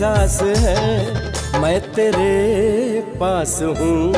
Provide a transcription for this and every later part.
एहसास है मैं तेरे पास हूँ,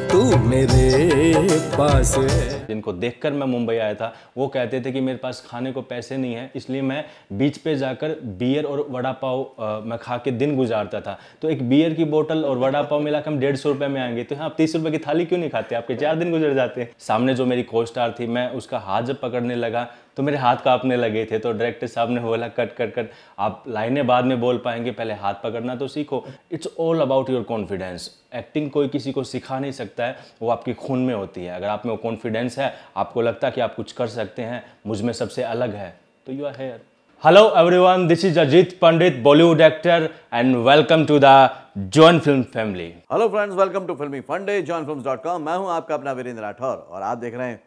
तू मेरे पास है। जिनको देखकर मैं मुंबई आया था वो कहते थे कि मेरे पास खाने को पैसे नहीं है, इसलिए मैं बीच पे जाकर बियर और वड़ा पाव मैं खा के दिन गुजारता था। तो एक बियर की बोतल और वड़ा पाव मिलाकर हम 150 रुपये में आएंगे, तो हाँ आप 30 रुपये की थाली क्यों नहीं खाते, आपके 4 दिन गुजर जाते हैं। सामने जो मेरी को स्टार थी, मैं उसका हाथ जब पकड़ने लगा तो मेरे हाथ कांपने लगे थे। तो डायरेक्टर साहब ने बोला कट कट कट, आप लाइनें बाद में बोल पाएंगे, पहले हाथ पकड़ना तो सीखो। It's all about your confidence. Acting कोई किसी को सिखा नहीं सकता है, वो आपके खून में होती है। अगर आप में वो कॉन्फिडेंस है, आपको लगता है कि आप कुछ कर सकते हैं, मुझ में सबसे अलग है, तो you are here. Hello everyone, this is Ajit Pandit, Bollywood actor, and welcome to the join film family. Hello friends, welcome to फिल्मी फंडे, joinfilms.com। मैं हूं आपका अपना वीरेंद्र राठौर और आप देख रहे हैं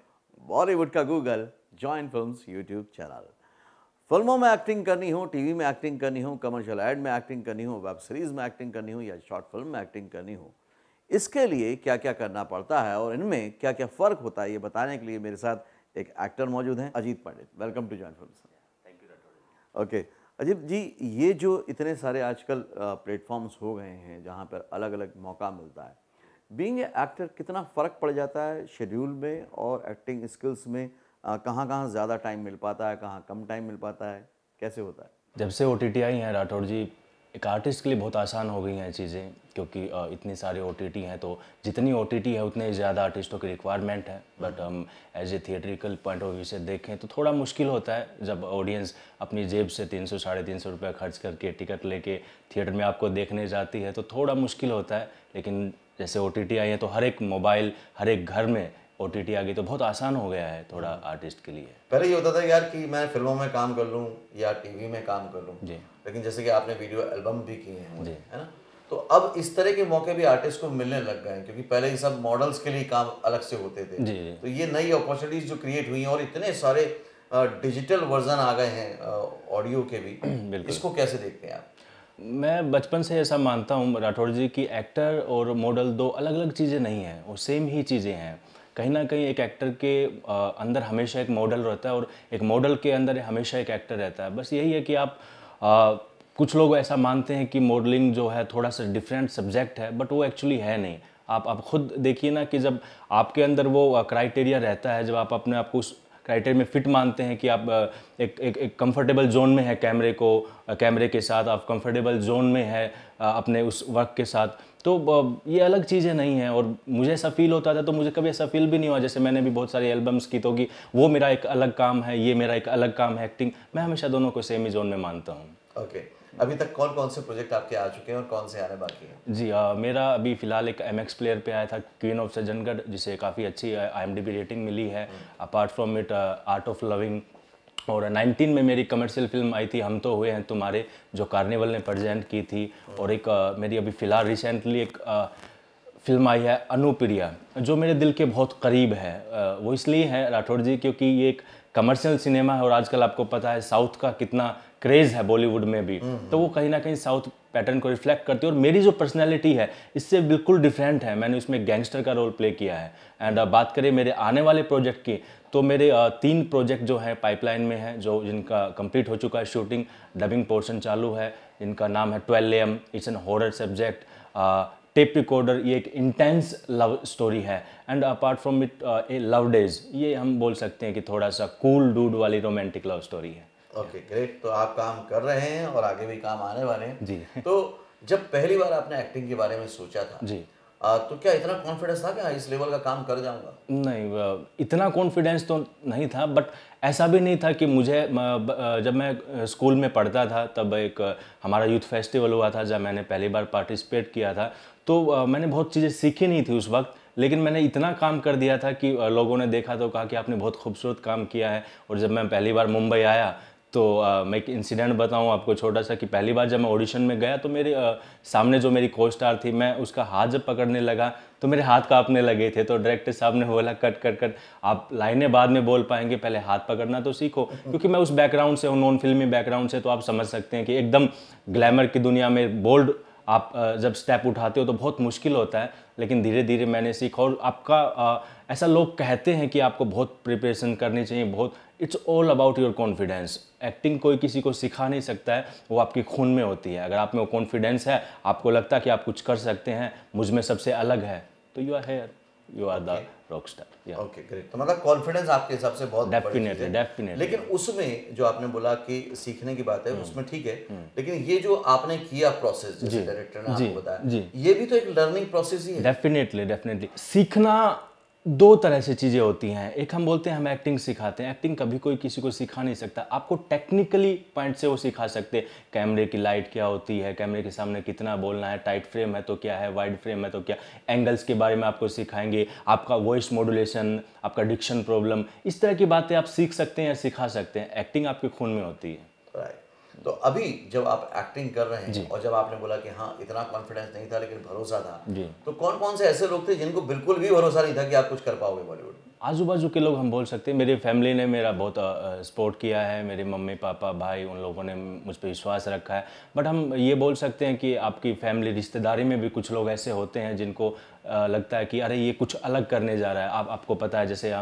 बॉलीवुड का Google, join films YouTube channel. फिल्मों में एक्टिंग करनी हो, टीवी में एक्टिंग करनी हो, कमर्शियल एड में एक्टिंग करनी हो, वेब सीरीज में एक्टिंग करनी हो या शॉर्ट फिल्म में एक्टिंग करनी हो, इसके लिए क्या क्या करना पड़ता है और इनमें क्या क्या फ़र्क होता है, ये बताने के लिए मेरे साथ एक एक्टर मौजूद हैं, Ajit Pandit. Welcome to join films. Thank you Rathore. Okay Ajit ji, ये जो इतने सारे आजकल प्लेटफॉर्म्स हो गए हैं जहाँ पर अलग अलग मौका मिलता है, बीइंग ए एक्टर कितना फ़र्क पड़ जाता है शेड्यूल में और एक्टिंग स्किल्स में? कहाँ कहाँ ज़्यादा टाइम मिल पाता है, कहाँ कम टाइम मिल पाता है, कैसे होता है? जब से OTT आई हैं राठौर जी, एक आर्टिस्ट के लिए बहुत आसान हो गई हैं चीज़ें, क्योंकि इतनी सारे OTT हैं, तो जितनी OTT है उतने ज़्यादा आर्टिस्टों की रिक्वायरमेंट है। बट हम as a theatrical point of view से देखें तो थोड़ा मुश्किल होता है जब ऑडियंस अपनी जेब से 300 साढ़े 300 रुपये खर्च करके टिकट लेके थिएटर में आपको देखने जाती है, तो थोड़ा मुश्किल होता है। लेकिन जैसे OTT आई है तो हर एक मोबाइल, हर एक घर में OTT आ गई, तो बहुत आसान हो गया है थोड़ा आर्टिस्ट के लिए। पहले ये होता था यार कि मैं फिल्मों में काम कर लूँ या टीवी में काम कर लूँ जी। लेकिन जैसे कि आपने वीडियो एल्बम भी किए हैं जी, है ना, तो अब इस तरह के मौके भी आर्टिस्ट को मिलने लग गए हैं, क्योंकि पहले ये सब मॉडल्स के लिए काम अलग से होते थे। जी। तो ये नई अपॉर्चुनिटीज जो क्रिएट हुई हैं और इतने सारे डिजिटल वर्जन आ गए हैं ऑडियो के भी, इसको कैसे देखते हैं आप? मैं बचपन से ऐसा मानता हूँ राठौर जी कि एक्टर और मॉडल दो अलग अलग चीज़ें नहीं हैं, वो सेम ही चीज़ें हैं। कहीं ना कहीं एक एक्टर के अंदर हमेशा एक मॉडल रहता है और एक मॉडल के अंदर हमेशा एक एक्टर रहता है। बस यही है कि आप कुछ लोग ऐसा मानते हैं कि मॉडलिंग जो है थोड़ा सा डिफरेंट सब्जेक्ट है, बट वो एक्चुअली है नहीं। आप खुद देखिए ना कि जब आपके अंदर वो क्राइटेरिया रहता है, जब आप अपने आप को उस क्राइटेरिया में फिट मानते हैं कि आप एक कंफर्टेबल जोन में है कैमरे के साथ, आप कंफर्टेबल जोन में है अपने उस वर्क के साथ, तो ये अलग चीज़ें नहीं हैं। और मुझे ऐसा फील होता था, तो मुझे कभी ऐसा फील भी नहीं हुआ, जैसे मैंने भी बहुत सारी एल्बम्स की तो कि वो मेरा एक अलग काम है, ये मेरा एक अलग काम है एक्टिंग। मैं हमेशा दोनों को सेम ही जोन में मानता हूँ। ओके, अभी तक कौन कौन से प्रोजेक्ट आपके आ चुके हैं और कौन से आने बाकी हैं? जी, मेरा अभी फ़िलहाल एक MX प्लेयर पे आया था, क्वीन ऑफ सज्जनगढ़, जिसे काफ़ी अच्छी IMDb रेटिंग मिली है। Apart from it art of loving, और 19 में मेरी कमर्शियल फिल्म आई थी हम तो हुए हैं तुम्हारे, जो कार्निवल ने प्रेजेंट की थी। और एक मेरी अभी फ़िलहाल रिसेंटली एक फिल्म आई है अनुप्रिया, जो मेरे दिल के बहुत करीब है। वो इसलिए है राठौर जी क्योंकि ये एक कमर्शियल सिनेमा है और आजकल आपको पता है साउथ का कितना क्रेज़ है बॉलीवुड में भी, तो वो कहीं ना कहीं साउथ पैटर्न को रिफ्लेक्ट करती है। और मेरी जो पर्सनैलिटी है इससे बिल्कुल डिफरेंट है, मैंने उसमें गैंगस्टर का रोल प्ले किया है। एंड बात करें मेरे आने वाले प्रोजेक्ट की, तो मेरे 3 प्रोजेक्ट जो हैं पाइपलाइन में हैं, जो जिनका कंप्लीट हो चुका है शूटिंग, डबिंग पोर्शन चालू है। इनका नाम है 12 AM, it's an horror subject, tape recorder, ये एक इंटेंस लव स्टोरी है। And apart from it A love days, ये हम बोल सकते हैं कि थोड़ा सा कूल डूड वाली रोमांटिक लव स्टोरी है। ओके ग्रेट, तो आप काम कर रहे हैं और आगे भी काम आने वाले हैं जी। तो जब पहली बार आपने एक्टिंग के बारे में सोचा था जी, तो क्या इतना कॉन्फिडेंस था कि हाँ इस लेवल का काम कर जाऊंगा? नहीं, इतना कॉन्फिडेंस तो नहीं था, बट ऐसा भी नहीं था कि मुझे जब मैं स्कूल में पढ़ता था तब एक हमारा यूथ फेस्टिवल हुआ था, जब मैंने पहली बार पार्टिसिपेट किया था, तो मैंने बहुत चीज़ें सीखी नहीं थी उस वक्त, लेकिन मैंने इतना काम कर दिया था कि लोगों ने देखा तो कहा कि आपने बहुत खूबसूरत काम किया है। और जब मैं पहली बार मुंबई आया तो मैं एक इंसिडेंट बताऊं आपको छोटा सा, कि पहली बार जब मैं ऑडिशन में गया तो मेरे सामने जो मेरी को स्टार थी, मैं उसका हाथ जब पकड़ने लगा तो मेरे हाथ कांपने लगे थे। तो डायरेक्टर साहब ने बोला कट कट कट, आप लाइनें बाद में बोल पाएंगे, पहले हाथ पकड़ना तो सीखो। क्योंकि मैं उस बैकग्राउंड से हूँ, नॉन फिल्मी बैकग्राउंड से, तो आप समझ सकते हैं कि एकदम ग्लैमर की दुनिया में बोल्ड आप जब स्टेप उठाते हो तो बहुत मुश्किल होता है, लेकिन धीरे धीरे मैंने सीखा। और आपका ऐसा लोग कहते हैं कि आपको बहुत प्रिपरेशन करनी चाहिए, बहुत, it's all about your confidence. Acting कोई किसी को सिखा नहीं सकता है, वो आपके खून में होती है। अगर आप में वो कॉन्फिडेंस है, आपको लगता है कि आप कुछ कर सकते हैं, मुझ में सबसे अलग है, तो you are here, you are the rock star. Okay, great. तो मतलब कॉन्फिडेंस आपके हिसाब से बहुत डेफिनेटली, डेफिनेटली। लेकिन उसमें जो आपने बोला कि सीखने की बात है, उसमें ठीक है, लेकिन ये जो आपने किया प्रोसेस, जैसे डायरेक्टर ने आपको बताया, ये भी तो एक लर्निंग प्रोसेस ही है। Definitely, definitely. सीखना दो तरह से चीज़ें होती हैं। एक हम बोलते हैं हम एक्टिंग सिखाते हैं, एक्टिंग कभी कोई किसी को सिखा नहीं सकता। आपको टेक्निकली पॉइंट से वो सिखा सकते हैं, कैमरे की लाइट क्या होती है, कैमरे के सामने कितना बोलना है, टाइट फ्रेम है तो क्या है, वाइड फ्रेम है तो क्या, एंगल्स के बारे में आपको सिखाएंगे, आपका वॉइस मॉड्यूलेशन, आपका डिक्शन प्रॉब्लम, इस तरह की बातें आप सीख सकते हैं या सिखा सकते हैं। एक्टिंग आपके खून में होती है। राइट। तो अभी जब आप एक्टिंग कर रहे हैं और जब आपने बोला कि हाँ इतना कॉन्फिडेंस नहीं था लेकिन भरोसा था, तो कौन कौन से ऐसे लोग थे जिनको बिल्कुल भी भरोसा नहीं था कि आप कुछ कर पाओगे बॉलीवुड में? आजू बाजू के लोग हम बोल सकते हैं। मेरी फैमिली ने मेरा बहुत सपोर्ट किया है, मेरे मम्मी पापा भाई, उन लोगों ने मुझ पर विश्वास रखा है। बट हम ये बोल सकते हैं कि आपकी फैमिली रिश्तेदारी में भी कुछ लोग ऐसे होते हैं जिनको लगता है कि अरे ये कुछ अलग करने जा रहा है। आपको पता है, जैसे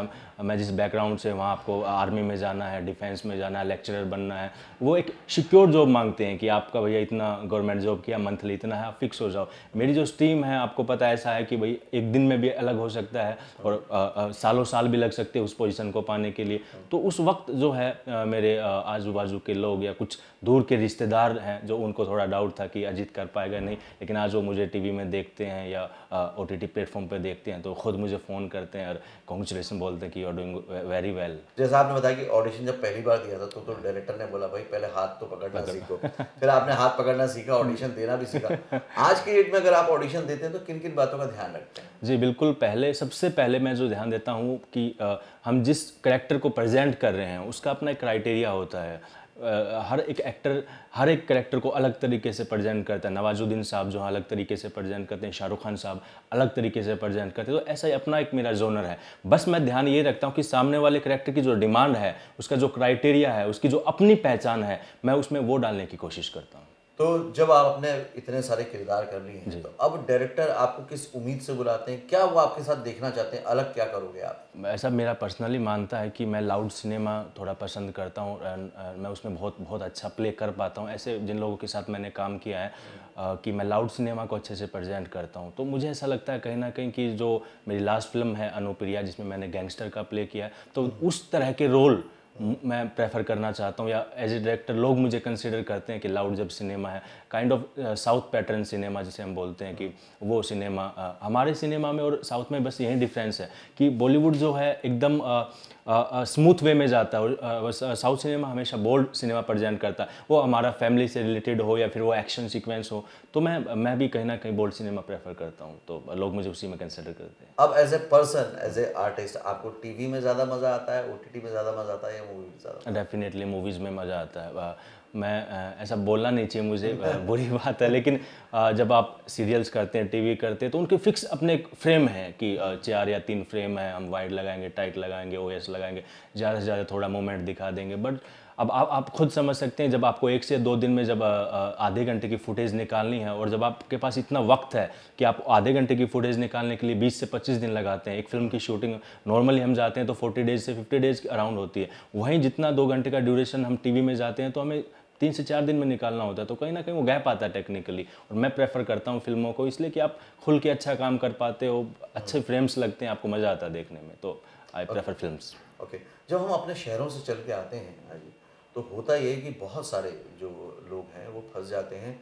मैं जिस बैकग्राउंड से, वहाँ आपको आर्मी में जाना है, डिफेंस में जाना है, लेक्चरर बनना है, वो एक सिक्योर जॉब मांगते हैं कि आपका भैया इतना गवर्नमेंट जॉब किया, मंथली इतना है, आप फिक्स हो जाओ। मेरी जो स्ट्रीम है, आपको पता है, ऐसा है कि भाई एक दिन में भी अलग हो सकता है और सालों साल भी लग सकते हैं उस पोजीशन को पाने के लिए। तो उस वक्त जो है मेरे आजू बाजू के लोग या कुछ दूर के रिश्तेदार हैं जो उनको थोड़ा डाउट था कि अजीत कर पाएगा नहीं, लेकिन आज वो मुझे टीवी में देखते हैं या OTT प्लेटफॉर्म पे देखते हैं तो खुद मुझे फ़ोन करते हैं और कॉन्ग्रेचुलेसन बोलते हैं कि you are doing very well. जैसा आपने बताया कि ऑडिशन जब पहली बार दिया था तो डायरेक्टर ने बोला भाई पहले हाथ तो पकड़ना सीखो, फिर आपने हाथ पकड़ना सीखा, ऑडिशन देना भी सीखा। आज की डेट में अगर आप ऑडिशन देते हैं तो किन किन बातों का ध्यान रखते हैं? जी बिल्कुल, सबसे पहले मैं जो ध्यान देता हूँ कि हम जिस करेक्टर को प्रेजेंट कर रहे हैं उसका अपना एक क्राइटेरिया होता है। हर एक एक्टर हर एक करेक्टर को अलग तरीके से प्रेजेंट करता है। नवाजुद्दीन साहब जो अलग तरीके से प्रेजेंट करते हैं, शाहरुख खान साहब अलग तरीके से प्रेजेंट करते हैं। तो ऐसा ही अपना एक मेरा जोनर है। बस मैं ध्यान ये रखता हूँ कि सामने वाले करेक्टर की जो डिमांड है, उसका जो क्राइटेरिया है, उसकी जो अपनी पहचान है, मैं उसमें वो डालने की कोशिश करता हूँ। तो जब आप अपने इतने सारे किरदार कर लिए हैं, तो अब डायरेक्टर आपको किस उम्मीद से बुलाते हैं? क्या वो आपके साथ देखना चाहते हैं? अलग क्या करोगे आप? ऐसा मेरा पर्सनली मानता है कि मैं लाउड सिनेमा थोड़ा पसंद करता हूँ। मैं उसमें बहुत अच्छा प्ले कर पाता हूँ। ऐसे जिन लोगों के साथ मैंने काम किया है कि मैं लाउड सिनेमा को अच्छे से प्रेजेंट करता हूँ। तो मुझे ऐसा लगता है कहीं ना कहीं कि जो मेरी लास्ट फिल्म है अनुप्रिया, जिसमें मैंने गैंगस्टर का प्ले किया है, तो उस तरह के रोल मैं प्रेफर करना चाहता हूँ। या एज ए डायरेक्टर लोग मुझे कंसिडर करते हैं कि लाउड जब सिनेमा है, kind of south pattern cinema जिसे हम बोलते हैं, कि वो सिनेमा हमारे सिनेमा में और साउथ में बस यही डिफरेंस है कि बॉलीवुड जो है एकदम स्मूथ वे में जाता है और साउथ सिनेमा हमेशा बोल्ड सिनेमा प्रेजेंट करता है। वो हमारा फैमिली से रिलेटेड हो या फिर वो एक्शन सीक्वेंस हो, तो मैं भी कहीं ना कहीं बोल्ड सिनेमा प्रेफर करता हूँ। तो लोग मुझे उसी में कंसिडर करते हैं। अब as a person, as a artist, आपको टीवी में ज़्यादा मज़ा आता है, OTT में ज़्यादा मज़ा आता है या मूवी में ज़्यादा? डेफिनेटली मूवीज़ में मज़ा आता है। मैं ऐसा बोलना नहीं चाहिए मुझे, बुरी बात है, लेकिन जब आप सीरियल्स करते हैं, टीवी करते हैं, तो उनके फिक्स अपने एक फ्रेम है कि 4 या 3 फ्रेम है, हम वाइड लगाएंगे, टाइट लगाएंगे, OS लगाएंगे, ज़्यादा से ज़्यादा थोड़ा मूवमेंट दिखा देंगे। बट अब आप खुद समझ सकते हैं, जब आपको 1 से 2 दिन में जब आधे घंटे की फुटेज निकालनी है और जब आपके पास इतना वक्त है कि आप आधे घंटे की फुटेज निकालने के लिए 20 से 25 दिन लगाते हैं। एक फिल्म की शूटिंग नॉर्मली हम जाते हैं तो 40 डेज से 50 डेज के अराउंड होती है, वहीं जितना 2 घंटे का ड्यूरेशन हम टीवी में जाते हैं तो हमें 3 से 4 दिन में निकालना होता है। तो कहीं ना कहीं वो गैप आता है टेक्निकली, और मैं प्रेफर करता हूँ फिल्मों को इसलिए कि आप खुल के अच्छा काम कर पाते हो, अच्छे फ्रेम्स लगते हैं, आपको मज़ा आता है देखने में। तो आई प्रेफर फिल्म्स। ओके, जब हम अपने शहरों से चल के आते हैं तो होता ये है कि बहुत सारे जो लोग हैं वो फंस जाते हैं,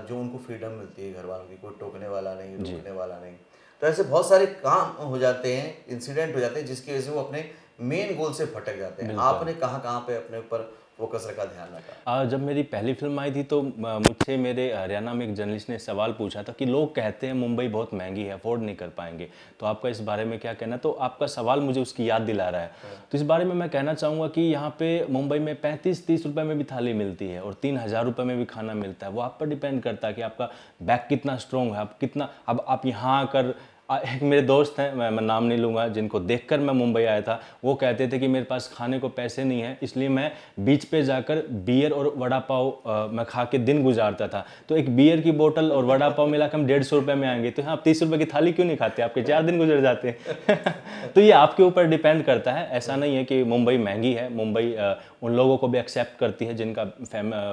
जो उनको फ्रीडम मिलती है घर वालों की, कोई टोकने वाला नहीं, रोकने वाला नहीं, तो ऐसे बहुत सारे काम हो जाते हैं, इंसिडेंट हो जाते हैं जिसकी वजह से वो अपने मेन गोल से भटक जाते हैं। आपने कहाँ पे अपने ऊपर फोकस रखा, ध्यान रखा? जब मेरी पहली फिल्म आई थी तो मुझसे मेरे हरियाणा में एक जर्नलिस्ट ने सवाल पूछा था कि लोग कहते हैं मुंबई बहुत महंगी है, अफोर्ड नहीं कर पाएंगे, तो आपका इस बारे में क्या कहना? तो आपका सवाल मुझे उसकी याद दिला रहा है। तो इस बारे में मैं कहना चाहूँगा कि यहाँ पे मुंबई में 35-30 रुपये में भी थाली मिलती है और 3000 रुपये में भी खाना मिलता है। वो आप पर डिपेंड करता है कि आपका बैक कितना स्ट्रॉन्ग है, आप कितना, अब आप यहाँ आकर एक मेरे दोस्त हैं, मैं नाम नहीं लूँगा, जिनको देखकर मैं मुंबई आया था, वो कहते थे कि मेरे पास खाने को पैसे नहीं है, इसलिए मैं बीच पे जाकर बियर और वड़ा पाव मैं खा के दिन गुजारता था। तो एक बियर की बोतल और वड़ा पाव मिला के हम 150 रुपये में आएंगे, तो हाँ आप 30 रुपये की थाली क्यों नहीं खाते, आपके 4 दिन गुजर जाते हैं। तो ये आपके ऊपर डिपेंड करता है। ऐसा नहीं है कि मुंबई महंगी है, मुंबई उन लोगों को भी एक्सेप्ट करती है जिनका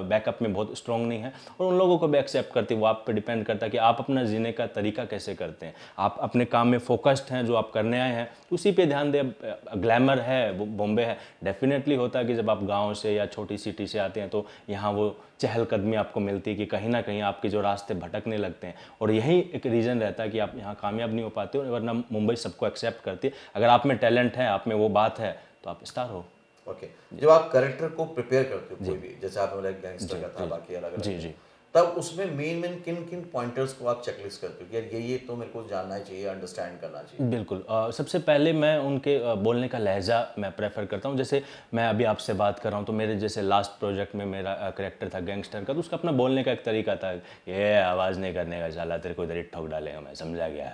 बैकअप में बहुत स्ट्रॉन्ग नहीं है, और उन लोगों को भी एक्सेप्ट करती है। वो आप पे डिपेंड करता है कि आप अपना जीने का तरीका कैसे करते हैं, आप अपने काम में फोकस्ड हैं, जो आप करने आए हैं उसी पे ध्यान दें। ग्लैमर है, बॉम्बे है, डेफिनेटली होता है कि जब आप गांव से या छोटी सिटी से आते हैं तो यहाँ वो चहलकदमी आपको मिलती है कि कहीं ना कहीं आपके जो रास्ते भटकने लगते हैं, और यही एक रीज़न रहता है कि आप यहाँ कामयाब नहीं हो पाते हो। वरना मुंबई सबको एक्सेप्ट करती है, अगर आप में टैलेंट है, आप में वो बात है, तो आप स्टार हो। ओके, जब आप कैरेक्टर को प्रिपेयर करते हो कोई भी, जैसे आपने बोला गैंगस्टर का था, बाकी अलग अलग, जी, तब उसमें मेन किन किन पॉइंटर्स को आप चेकलिस्ट करते हो कि यार ये तो मेरे को जानना चाहिए, अंडरस्टैंड करना चाहिए? बिल्कुल, सबसे पहले मैं उनके बोलने का लहजा मैं प्रेफर करता हूँ। जैसे मैं अभी आपसे बात कर रहा हूँ, तो मेरे जैसे लास्ट प्रोजेक्ट में मेरा कैरेक्टर था गैंगस्टर का, तो उसका अपना बोलने का एक तरीका था, ये आवाज़ नहीं करने का, साला तेरे को इधर ही ठोक डालेगा, मैं समझा गया।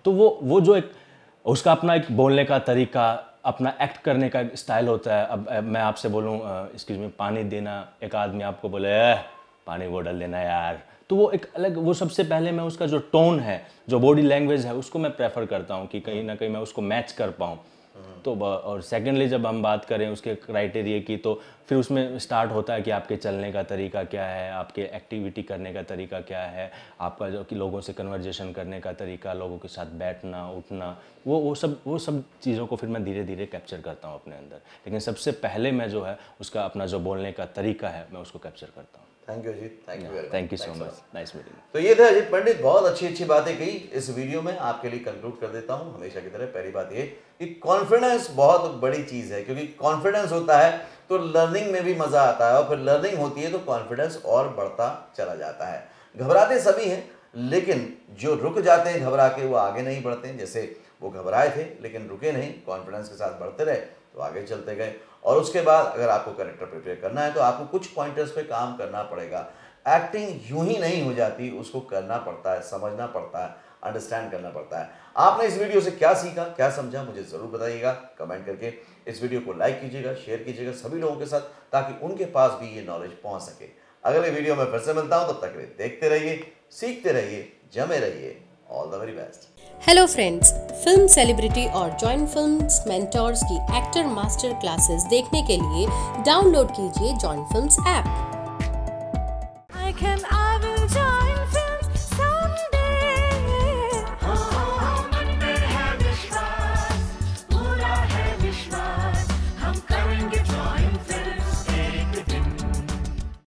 तो वो जो एक उसका अपना एक बोलने का तरीका, अपना एक्ट करने का स्टाइल होता है। अब मैं आपसे बोलूँ एक्सक्यूज मी पानी देना, एक आदमी आपको बोले पानी बोतल देना यार, तो वो एक अलग, वो सबसे पहले मैं उसका जो टोन है, जो बॉडी लैंग्वेज है, उसको मैं प्रेफर करता हूँ कि कहीं ना कहीं मैं उसको मैच कर पाऊँ। तो और सेकेंडली जब हम बात करें उसके क्राइटेरिया की, तो फिर उसमें स्टार्ट होता है कि आपके चलने का तरीका क्या है, आपके एक्टिविटी करने का तरीका क्या है, आपका जो कि लोगों से कन्वर्जेशन करने का तरीका, लोगों के साथ बैठना उठना, वो सब चीज़ों को फिर मैं धीरे धीरे कैप्चर करता हूँ अपने अंदर। लेकिन सबसे पहले मैं जो है उसका अपना जो बोलने का तरीका है, मैं उसको कैप्चर करता हूँ। Thank you Ajit, thank you so much, nice meeting. तो ये थे अजीत पंडित, बहुत अच्छी बातें कही इस वीडियो में। आपके लिए कंक्लूड कर देता हूँ हमेशा की तरह। पहली बात ये कि कॉन्फिडेंस बहुत बड़ी चीज़ है, क्योंकि कॉन्फिडेंस होता है तो लर्निंग में भी मज़ा आता है, और फिर लर्निंग होती है तो कॉन्फिडेंस और बढ़ता चला जाता है। घबराते सभी हैं, लेकिन जो रुक जाते हैं घबरा के, वो आगे नहीं बढ़ते हैं। जैसे वो घबराए थे लेकिन रुके नहीं, कॉन्फिडेंस के साथ बढ़ते रहे तो आगे चलते गए। और उसके बाद अगर आपको कैरेक्टर प्रिपेयर करना है तो आपको कुछ पॉइंटर्स पे काम करना पड़ेगा। एक्टिंग यूं ही नहीं हो जाती, उसको करना पड़ता है, समझना पड़ता है, अंडरस्टैंड करना पड़ता है। आपने इस वीडियो से क्या सीखा, क्या समझा, मुझे ज़रूर बताइएगा कमेंट करके। इस वीडियो को लाइक कीजिएगा, शेयर कीजिएगा सभी लोगों के साथ, ताकि उनके पास भी ये नॉलेज पहुंच सके। अगले वीडियो में फिर से मिलता हूं, तब तक के लिए देखते रहिए, सीखते रहिए, जमे रहिए। All the very best. Hello friends, film celebrity और जॉइन फिल्म्स मेंटोर्स की एक्टर मास्टर क्लासेस देखने के लिए डाउनलोड कीजिए जॉइन फिल्म्स ऐप।